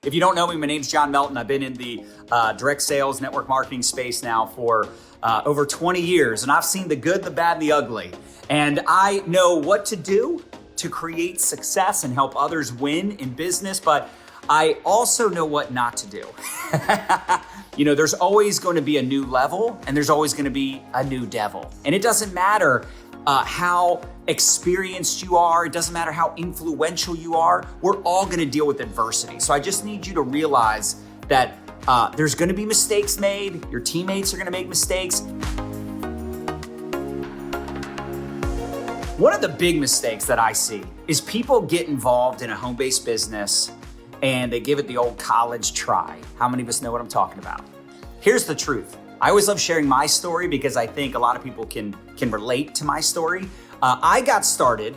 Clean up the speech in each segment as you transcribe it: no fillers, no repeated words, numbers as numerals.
If you don't know me, my name's John Melton. I've been in the direct sales network marketing space now for over 20 years, and I've seen the good, the bad, and the ugly. And I know what to do to create success and help others win in business, but I also know what not to do. There's always going to be a new level, and there's always going to be a new devil. And it doesn't matter how experienced you are. It doesn't matter how influential you are. We're all going to deal with adversity. So I just need you to realize that there's going to be mistakes made. Your teammates are going to make mistakes. One of the big mistakes that I see is people get involved in a home-based business and they give it the old college try. How many of us know what I'm talking about? Here's the truth. I always love sharing my story because I think a lot of people can relate to my story. I got started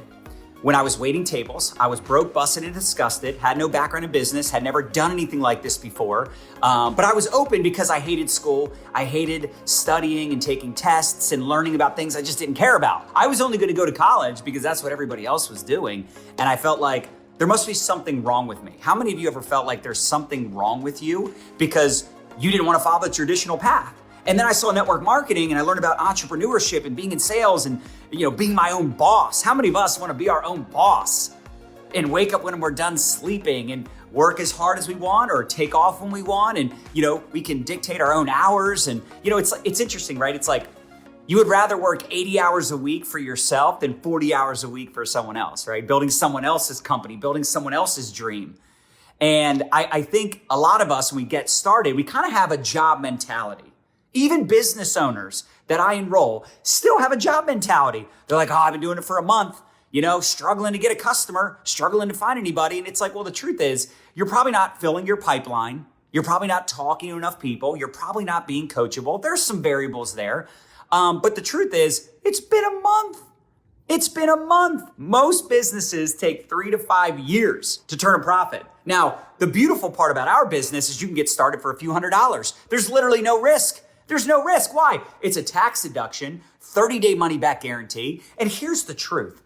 when I was waiting tables. I was broke, busted, and disgusted, had no background in business, had never done anything like this before. But I was open because I hated school. I hated studying and taking tests and learning about things I just didn't care about. I was only going to go to college because that's what everybody else was doing. And I felt like there must be something wrong with me. How many of you ever felt like there's something wrong with you because you didn't want to follow the traditional path? And then I saw network marketing and I learned about entrepreneurship and being in sales and being my own boss. How many of us want to be our own boss and wake up when we're done sleeping and work as hard as we want or take off when we want and we can dictate our own hours and it's interesting, right? It's like you would rather work 80 hours a week for yourself than 40 hours a week for someone else, right? Building someone else's company, building someone else's dream. And I think a lot of us, when we get started, we kind of have a job mentality. Even business owners that I enroll still have a job mentality. They're like, I've been doing it for a month, struggling to get a customer, struggling to find anybody. And it's like, well, the truth is you're probably not filling your pipeline. You're probably not talking to enough people. You're probably not being coachable. There's some variables there. But the truth is it's been a month. It's been a month. Most businesses take 3 to 5 years to turn a profit. Now, the beautiful part about our business is you can get started for a few $100s. There's literally no risk. There's no risk. Why? It's a tax deduction, 30-day money back guarantee. And here's the truth.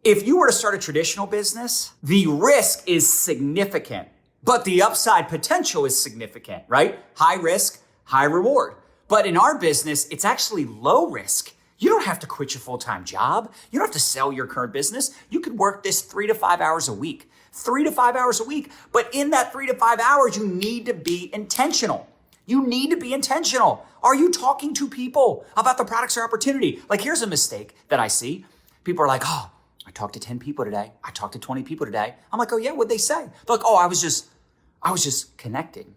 If you were to start a traditional business, the risk is significant, but the upside potential is significant, right? High risk, high reward. But in our business, it's actually low risk. You don't have to quit your full-time job. You don't have to sell your current business. You could work this 3 to 5 hours a week, 3 to 5 hours a week. But in that 3 to 5 hours, you need to be intentional. You need to be intentional. Are you talking to people about the products or opportunity? Like, here's a mistake that I see. People are like, I talked to 10 people today. I talked to 20 people today. I'm like, oh yeah, what'd they say? They're like, I was just connecting.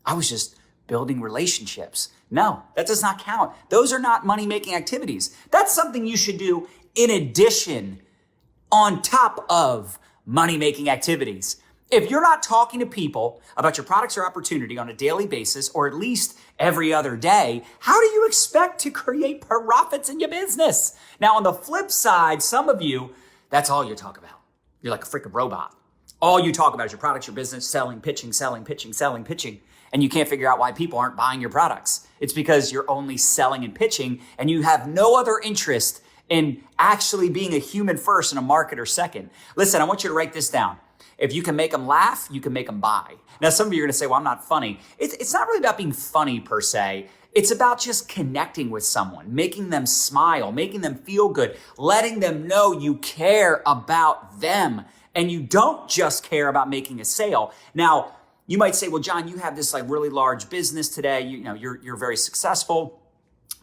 I was just building relationships. No, that does not count. Those are not money-making activities. That's something you should do in addition, on top of money-making activities. If you're not talking to people about your products or opportunity on a daily basis, or at least every other day, how do you expect to create profits in your business? Now, on the flip side, some of you, that's all you talk about. You're like a freaking robot. All you talk about is your products, your business, selling, pitching, selling, pitching, selling, pitching. And you can't figure out why people aren't buying your products. It's because you're only selling and pitching, and you have no other interest in actually being a human first and a marketer second. Listen, I want you to write this down. If you can make them laugh, you can make them buy. Now, some of you are going to say, well, I'm not funny. It's not really about being funny per se. It's about just connecting with someone, making them smile, making them feel good, letting them know you care about them. And you don't just care about making a sale. Now, you might say, well, John, you have this like really large business today. You're very successful.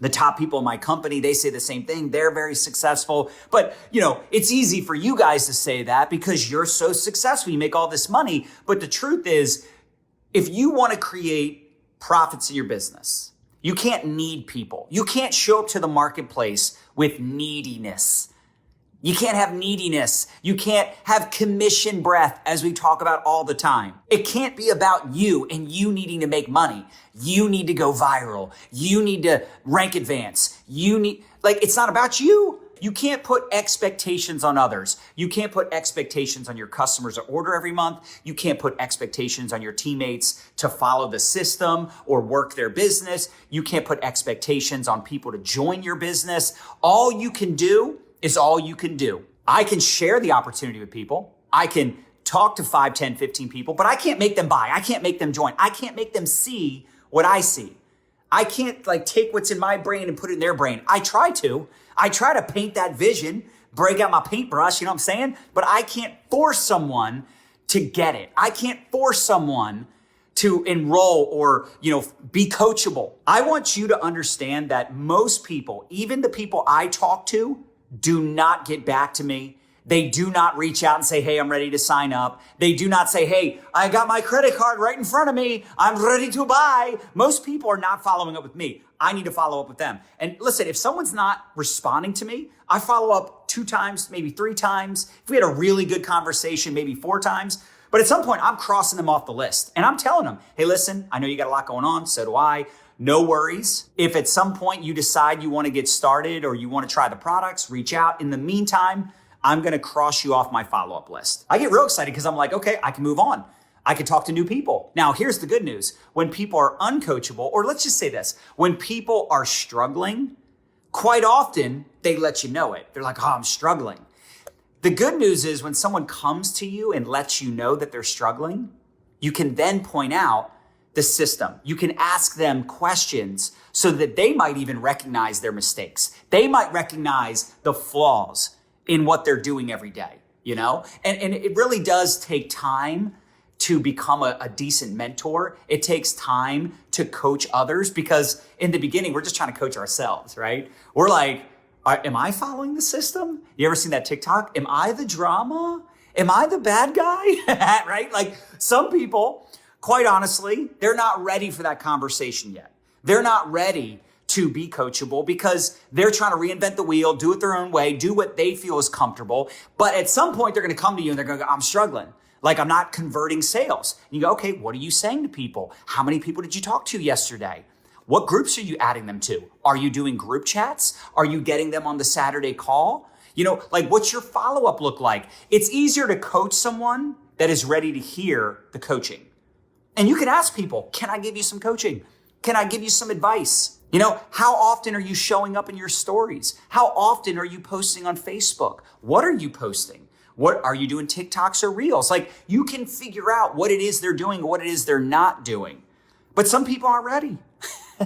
The top people in my company, they say the same thing. They're very successful. But, it's easy for you guys to say that because you're so successful. You make all this money. But the truth is, if you want to create profits in your business, you can't need people. You can't show up to the marketplace with neediness. You can't have neediness. You can't have commission breath, as we talk about all the time. It can't be about you and you needing to make money. You need to go viral. You need to rank advance. It's not about you. You can't put expectations on others. You can't put expectations on your customers to order every month. You can't put expectations on your teammates to follow the system or work their business. You can't put expectations on people to join your business. All you can do is all you can do. I can share the opportunity with people. I can talk to 5, 10, 15 people, but I can't make them buy. I can't make them join. I can't make them see what I see. I can't like take what's in my brain and put it in their brain. I try to paint that vision, break out my paintbrush, you know what I'm saying? But I can't force someone to get it. I can't force someone to enroll or, be coachable. I want you to understand that most people, even the people I talk to, do not get back to me. They do not reach out and say, hey, I'm ready to sign up. They do not say, hey, I got my credit card right in front of me. I'm ready to buy. Most people are not following up with me. I need to follow up with them. And listen, if someone's not responding to me, I follow up 2 times, maybe 3 times. If we had a really good conversation, maybe 4 times. But at some point, I'm crossing them off the list. And I'm telling them, hey, listen, I know you got a lot going on. So do I. No worries. If at some point you decide you want to get started or you want to try the products, reach out. In the meantime, I'm going to cross you off my follow-up list. I get real excited because I'm like, okay, I can move on. I can talk to new people. Now, here's the good news. When people are uncoachable, or let's just say this, when people are struggling, quite often they let you know it. They're like, oh, I'm struggling. The good news is when someone comes to you and lets you know that they're struggling, you can then point out the system. You can ask them questions so that they might even recognize their mistakes. They might recognize the flaws in what they're doing every day, And it really does take time to become a decent mentor. It takes time to coach others because in the beginning, we're just trying to coach ourselves, right? We're like, am I following the system? You ever seen that TikTok? Am I the drama? Am I the bad guy? Right? Like some people, quite honestly, they're not ready for that conversation yet. They're not ready to be coachable because they're trying to reinvent the wheel, do it their own way, do what they feel is comfortable. But at some point, they're going to come to you and they're going to go, I'm struggling. Like I'm not converting sales. And you go, okay, what are you saying to people? How many people did you talk to yesterday? What groups are you adding them to? Are you doing group chats? Are you getting them on the Saturday call? What's your follow-up look like? It's easier to coach someone that is ready to hear the coaching. And you can ask people, can I give you some coaching? Can I give you some advice? How often are you showing up in your stories? How often are you posting on Facebook? What are you posting? What are you doing, TikToks or Reels? Like you can figure out what it is they're doing, what it is they're not doing. But some people aren't ready.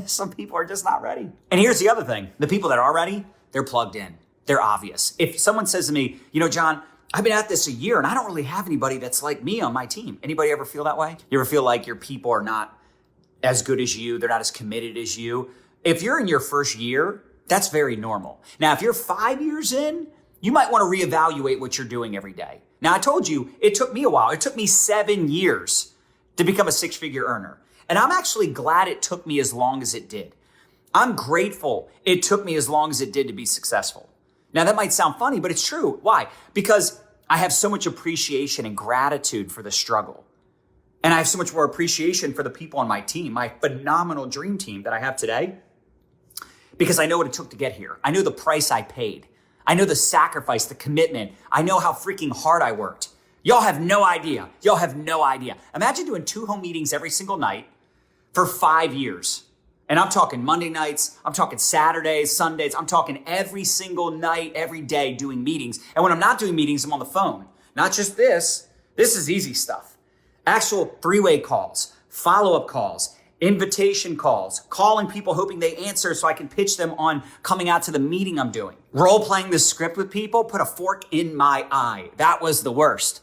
Some people are just not ready. And here's the other thing. The people that are ready, they're plugged in. They're obvious. If someone says to me, John, I've been at this a year and I don't really have anybody that's like me on my team. Anybody ever feel that way? You ever feel like your people are not as good as you? They're not as committed as you? If you're in your first year, that's very normal. Now, if you're 5 years in, you might want to reevaluate what you're doing every day. Now, I told you it took me a while. It took me 7 years to become a 6-figure earner. And I'm actually glad it took me as long as it did. I'm grateful it took me as long as it did to be successful. Now, that might sound funny, but it's true. Why? Because I have so much appreciation and gratitude for the struggle. And I have so much more appreciation for the people on my team, my phenomenal dream team that I have today, because I know what it took to get here. I know the price I paid. I know the sacrifice, the commitment. I know how freaking hard I worked. Y'all have no idea. Y'all have no idea. Imagine doing 2 home meetings every single night for 5 years. And I'm talking Monday nights, I'm talking Saturdays, Sundays, I'm talking every single night, every day doing meetings. And when I'm not doing meetings, I'm on the phone. Not just this. This is easy stuff. Actual 3-way calls, follow-up calls, invitation calls, calling people hoping they answer so I can pitch them on coming out to the meeting I'm doing. Role-playing the script with people, put a fork in my eye. That was the worst.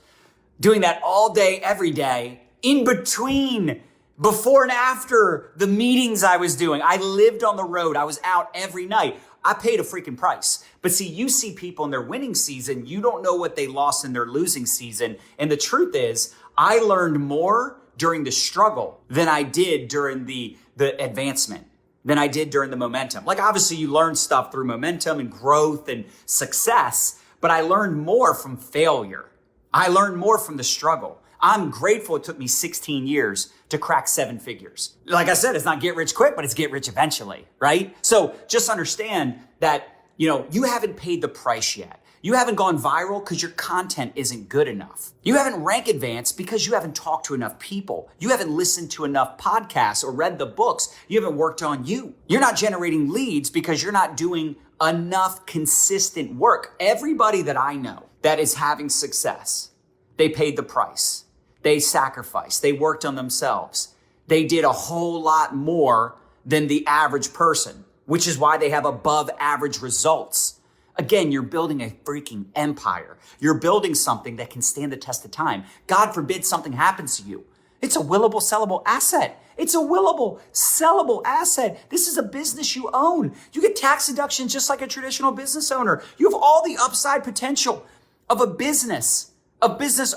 Doing that all day, every day, in between, before and after the meetings I was doing. I lived on the road. I was out every night. I paid a freaking price. But see, you see people in their winning season, you don't know what they lost in their losing season. And the truth is, I learned more during the struggle than I did during the advancement, than I did during the momentum. Like obviously you learn stuff through momentum and growth and success, but I learned more from failure. I learned more from the struggle. I'm grateful it took me 16 years to crack 7 figures. Like I said, it's not get rich quick, but it's get rich eventually, right? So just understand that, you haven't paid the price yet. You haven't gone viral because your content isn't good enough. You haven't rank advanced because you haven't talked to enough people. You haven't listened to enough podcasts or read the books. You haven't worked on you. You're not generating leads because you're not doing enough consistent work. Everybody that I know that is having success, They paid the price. They sacrificed. They worked on themselves. They did a whole lot more than the average person, which is why they have above average results. Again, you're building a freaking empire. You're building something that can stand the test of time. God forbid something happens to you. It's a willable, sellable asset. It's a willable, sellable asset. This is a business you own. You get tax deductions just like a traditional business owner. You have all the upside potential of a business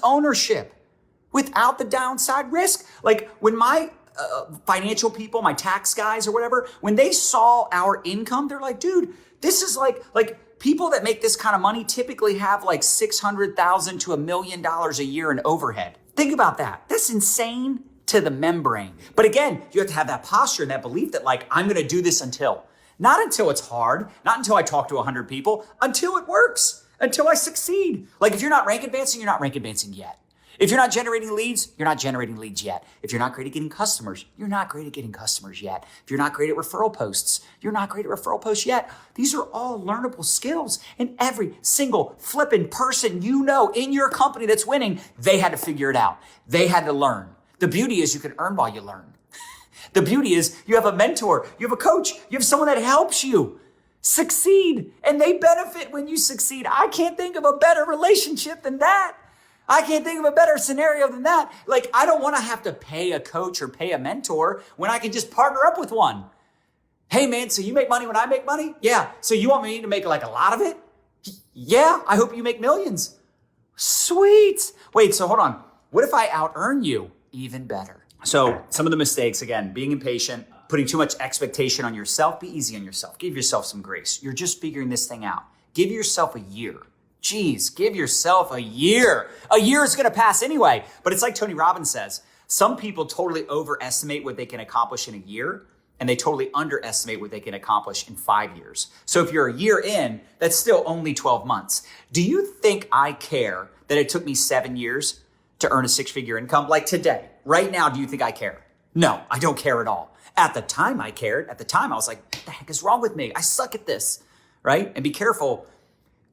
ownership without the downside risk. Like when my financial people, my tax guys or whatever, when they saw our income, they're like, dude, this is like people that make this kind of money typically have like $600,000 to $1 million a year in overhead. Think about that. That's insane to the membrane. But again, you have to have that posture and that belief that like, I'm going to do this not until it's hard, not until I talk to 100 people, until it works, until I succeed. Like if you're not rank advancing, you're not rank advancing yet. If you're not generating leads, you're not generating leads yet. If you're not great at getting customers, you're not great at getting customers yet. If you're not great at referral posts, you're not great at referral posts yet. These are all learnable skills. And every single flipping person you know in your company that's winning, they had to figure it out. They had to learn. The beauty is you can earn while you learn. The beauty is you have a mentor, you have a coach, you have someone that helps you succeed, and they benefit when you succeed. I can't think of a better relationship than that. I can't think of a better scenario than that. Like, I don't want to have to pay a coach or pay a mentor when I can just partner up with one. Hey man, so you make money when I make money? Yeah. So you want me to make like a lot of it? Yeah. I hope you make millions. Sweet. Wait, so hold on. What if I out earn you? Even better. So some of the mistakes, again, being impatient, putting too much expectation on yourself. Be easy on yourself. Give yourself some grace. You're just figuring this thing out. Give yourself a year. Geez, give yourself a year. A year is going to pass anyway. But it's like Tony Robbins says, some people totally overestimate what they can accomplish in a year, and they totally underestimate what they can accomplish in 5 years. So if you're a year in, that's still only 12 months. Do you think I care that it took me 7 years to earn a 6-figure income? Like today, right now, do you think I care? No, I don't care at all. At the time I cared. At the time I was like, what the heck is wrong with me? I suck at this, right? And be careful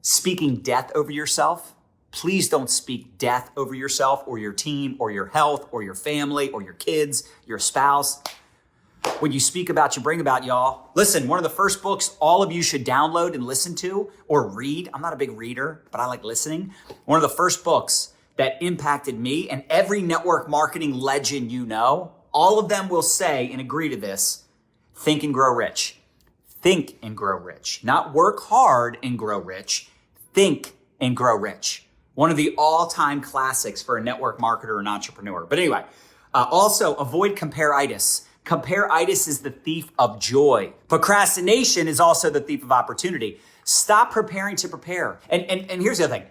speaking death over yourself. Please don't speak death over yourself or your team or your health or your family or your kids, your spouse. When you speak about, you bring about, y'all. Listen, one of the first books all of you should download and listen to or read. I'm not a big reader, but I like listening. One of the first books that impacted me and every network marketing legend you know, all of them will say and agree to this: think and grow rich. Think and grow rich. Not work hard and grow rich. Think and grow rich. One of the all-time classics for a network marketer or an entrepreneur. But anyway, also avoid compare-itis. Compare-itis is the thief of joy. Procrastination is also the thief of opportunity. Stop preparing to prepare. And here's the other thing.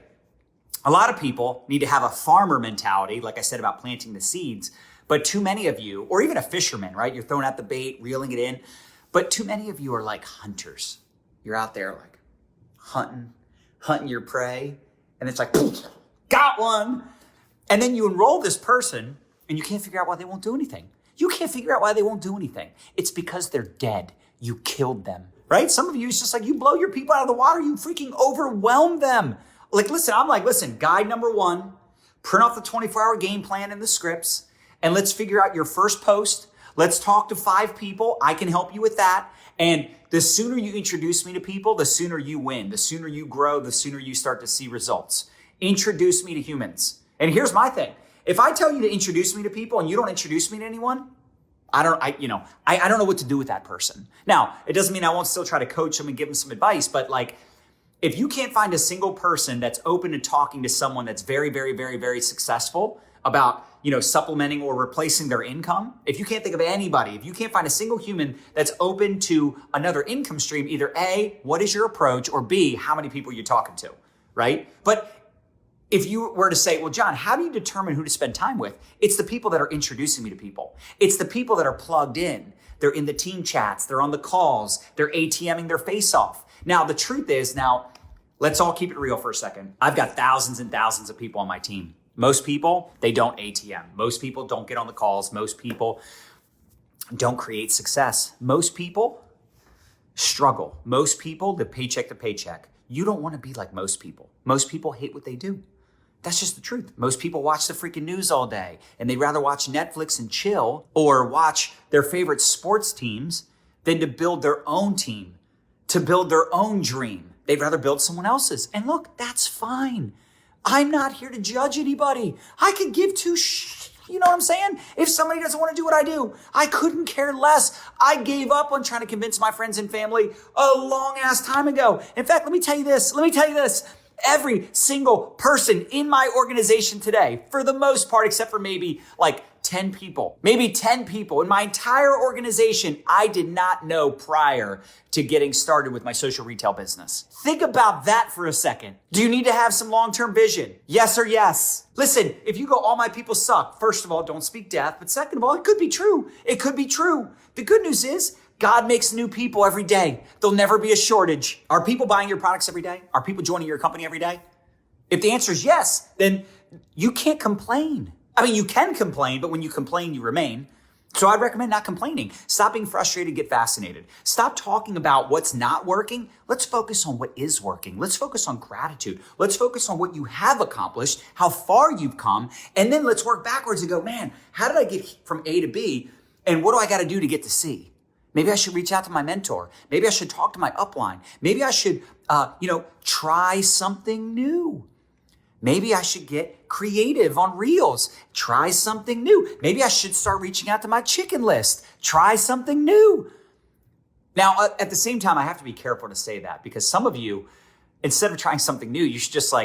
A lot of people need to have a farmer mentality, like I said about planting the seeds, but too many of you, or even a fisherman, right? You're throwing out the bait, reeling it in, but too many of you are like hunters. You're out there like hunting your prey, and it's like, got one. And then you enroll this person, and you can't figure out why they won't do anything. You can't figure out why they won't do anything. It's because they're dead. You killed them, right? Some of you, it's just like you blow your people out of the water. You freaking overwhelm them. Listen, guide number 1, print off the 24-hour game plan and the scripts, and let's figure out your first post. Let's talk to 5 people. I can help you with that. And the sooner you introduce me to people, the sooner you win. The sooner you grow, the sooner you start to see results. Introduce me to humans. And here's my thing. If I tell you to introduce me to people and you don't introduce me to anyone, I don't know what to do with that person. Now, it doesn't mean I won't still try to coach them and give them some advice, but like, if you can't find a single person that's open to talking to someone that's very, very, very, very successful about, supplementing or replacing their income, if you can't think of anybody, if you can't find a single human that's open to another income stream, either A, what is your approach, or B, how many people you're talking to, right? But if you were to say, well, John, how do you determine who to spend time with? It's the people that are introducing me to people. It's the people that are plugged in. They're in the team chats. They're on the calls. They're ATMing their face off. Now, the truth is, let's all keep it real for a second. I've got thousands and thousands of people on my team. Most people, they don't ATM. Most people don't get on the calls. Most people don't create success. Most people struggle. Most people live paycheck to paycheck. You don't want to be like most people. Most people hate what they do. That's just the truth. Most people watch the freaking news all day and they'd rather watch Netflix and chill or watch their favorite sports teams than to build their own team, to build their own dream. They'd rather build someone else's. And look, that's fine. I'm not here to judge anybody. I could give two you know what I'm saying? If somebody doesn't want to do what I do, I couldn't care less. I gave up on trying to convince my friends and family a long ass time ago. In fact, let me tell you this. Every single person in my organization today, for the most part, except for maybe 10 people in my entire organization, I did not know prior to getting started with my social retail business. Think about that for a second. Do you need to have some long-term vision? Yes or yes? Listen, if you go, all my people suck, first of all, don't speak death. But second of all, it could be true. The good news is God makes new people every day. There'll never be a shortage. Are people buying your products every day? Are people joining your company every day? If the answer is yes, then you can't complain. I mean, you can complain, but when you complain, you remain. So I'd recommend not complaining. Stop being frustrated, get fascinated. Stop talking about what's not working. Let's focus on what is working. Let's focus on gratitude. Let's focus on what you have accomplished, how far you've come, and then let's work backwards and go, man, how did I get from A to B? And what do I got to do to get to C? Maybe I should reach out to my mentor. Maybe I should talk to my upline. Maybe I should, try something new. Maybe I should get creative on Reels. Try something new. Maybe I should start reaching out to my chicken list. Try something new. Now, at the same time, I have to be careful to say that because some of you, instead of trying something new, you should just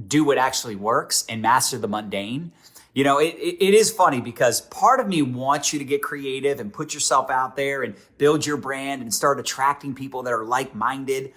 do what actually works and master the mundane. You know, it is funny because part of me wants you to get creative and put yourself out there and build your brand and start attracting people that are like-minded,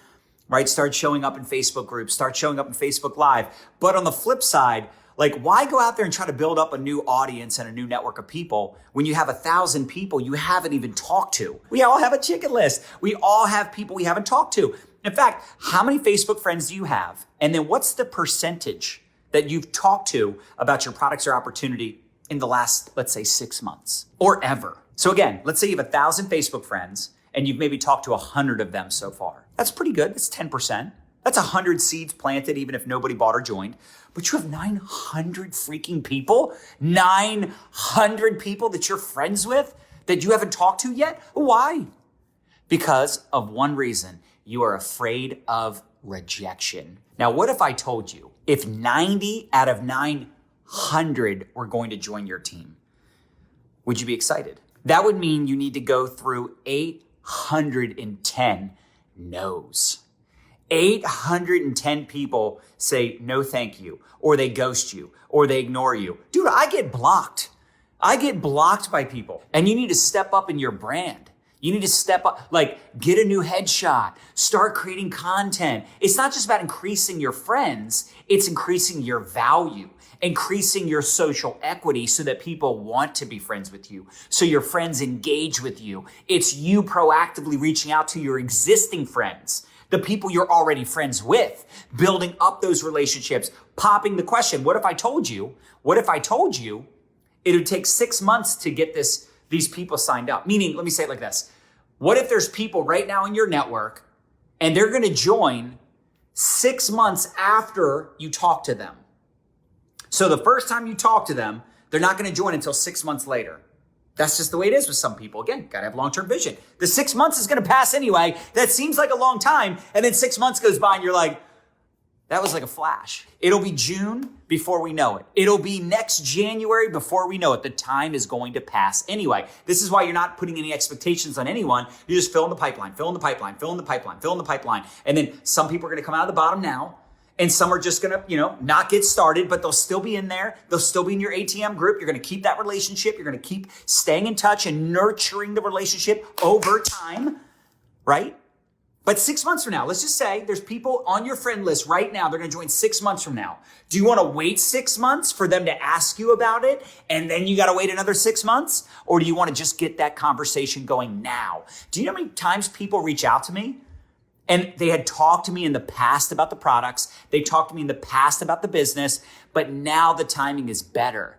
right? Start showing up in Facebook groups, start showing up in Facebook Live. But on the flip side, why go out there and try to build up a new audience and a new network of people when you have 1,000 people you haven't even talked to? We all have a chicken list. We all have people we haven't talked to. In fact, how many Facebook friends do you have? And then what's the percentage that you've talked to about your products or opportunity in the last, let's say, 6 months or ever? So again, let's say you have 1,000 Facebook friends and you've maybe talked to 100 of them so far. That's pretty good. That's 10%. That's 100 seeds planted, even if nobody bought or joined. But you have 900 freaking people, 900 people that you're friends with that you haven't talked to yet. Why? Because of one reason. You are afraid of rejection. Now, what if I told you if 90 out of 900 were going to join your team? Would you be excited? That would mean you need to go through 810 no's. 810 people say no thank you, or they ghost you, or they ignore you. Dude, I get blocked. I get blocked by people. And you need to step up in your brand. You need to step up, get a new headshot, start creating content. It's not just about increasing your friends, it's increasing your value, increasing your social equity so that people want to be friends with you, so your friends engage with you. It's you proactively reaching out to your existing friends, the people you're already friends with, building up those relationships, popping the question, what if I told you it would take 6 months to get these people signed up? Meaning, let me say it like this. What if there's people right now in your network and they're going to join 6 months after you talk to them? So the first time you talk to them, they're not going to join until 6 months later. That's just the way it is with some people. Again, got to have long-term vision. The 6 months is going to pass anyway. That seems like a long time. And then 6 months goes by and you're like, that was like a flash. It'll be June before we know it. It'll be next January before we know it. The time is going to pass anyway. This is why you're not putting any expectations on anyone. You just fill in the pipeline. And then some people are going to come out of the bottom now. And some are just going to, not get started, but they'll still be in there. They'll still be in your ATM group. You're going to keep that relationship. You're going to keep staying in touch and nurturing the relationship over time, right? But 6 months from now, let's just say there's people on your friend list right now. They're going to join 6 months from now. Do you want to wait 6 months for them to ask you about it? And then you got to wait another 6 months? Or do you want to just get that conversation going now? Do you know how many times people reach out to me? And they had talked to me in the past about the products. They talked to me in the past about the business, but now the timing is better.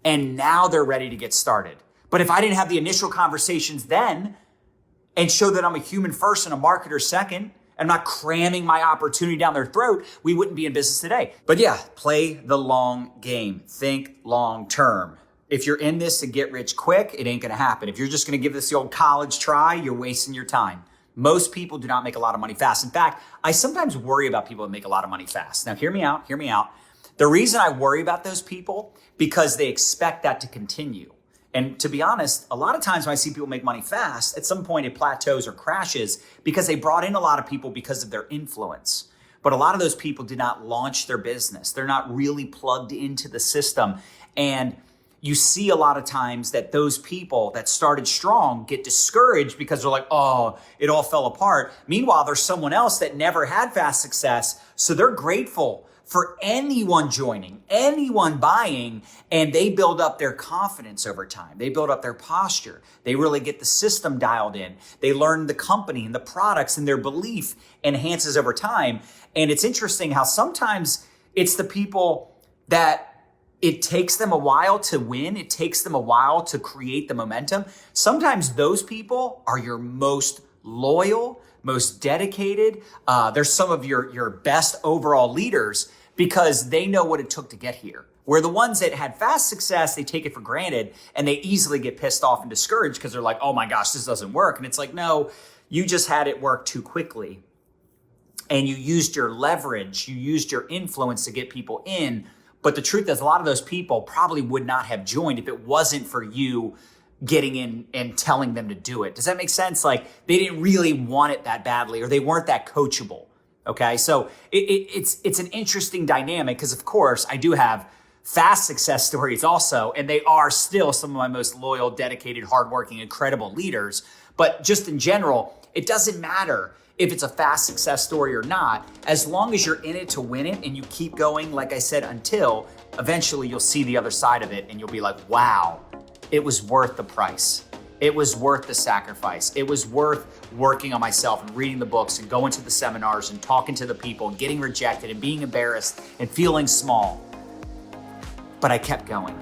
And now they're ready to get started. But if I didn't have the initial conversations then and show that I'm a human first and a marketer second, I'm not cramming my opportunity down their throat, we wouldn't be in business today. But yeah, play the long game. Think long term. If you're in this to get rich quick, it ain't gonna happen. If you're just gonna give this the old college try, you're wasting your time. Most people do not make a lot of money fast. In fact, I sometimes worry about people that make a lot of money fast. Now, hear me out. The reason I worry about those people, because they expect that to continue. And to be honest, a lot of times when I see people make money fast, at some point it plateaus or crashes because they brought in a lot of people because of their influence. But a lot of those people did not launch their business. They're not really plugged into the system. And you see a lot of times that those people that started strong get discouraged because they're like, oh, it all fell apart. Meanwhile, there's someone else that never had fast success. So they're grateful for anyone joining, anyone buying, and they build up their confidence over time. They build up their posture. They really get the system dialed in. They learn the company and the products, and their belief enhances over time. And it's interesting how sometimes it's the people that it takes them a while to win. It takes them a while to create the momentum. Sometimes those people are your most loyal, most dedicated. They're some of your best overall leaders because they know what it took to get here. Where the ones that had fast success, they take it for granted and they easily get pissed off and discouraged because they're like, oh my gosh, this doesn't work. And it's like, no, you just had it work too quickly. And you used your leverage, you used your influence to get people in. But the truth is, a lot of those people probably would not have joined if it wasn't for you getting in and telling them to do it. Does that make sense? Like they didn't really want it that badly, or they weren't that coachable. Okay, so it's an interesting dynamic because, of course, I do have fast success stories also, and they are still some of my most loyal, dedicated, hardworking, incredible leaders. But just in general, it doesn't matter if it's a fast success story or not, as long as you're in it to win it and you keep going, like I said, until eventually you'll see the other side of it and you'll be like, wow, it was worth the price. It was worth the sacrifice. It was worth working on myself and reading the books and going to the seminars and talking to the people and getting rejected and being embarrassed and feeling small. But I kept going.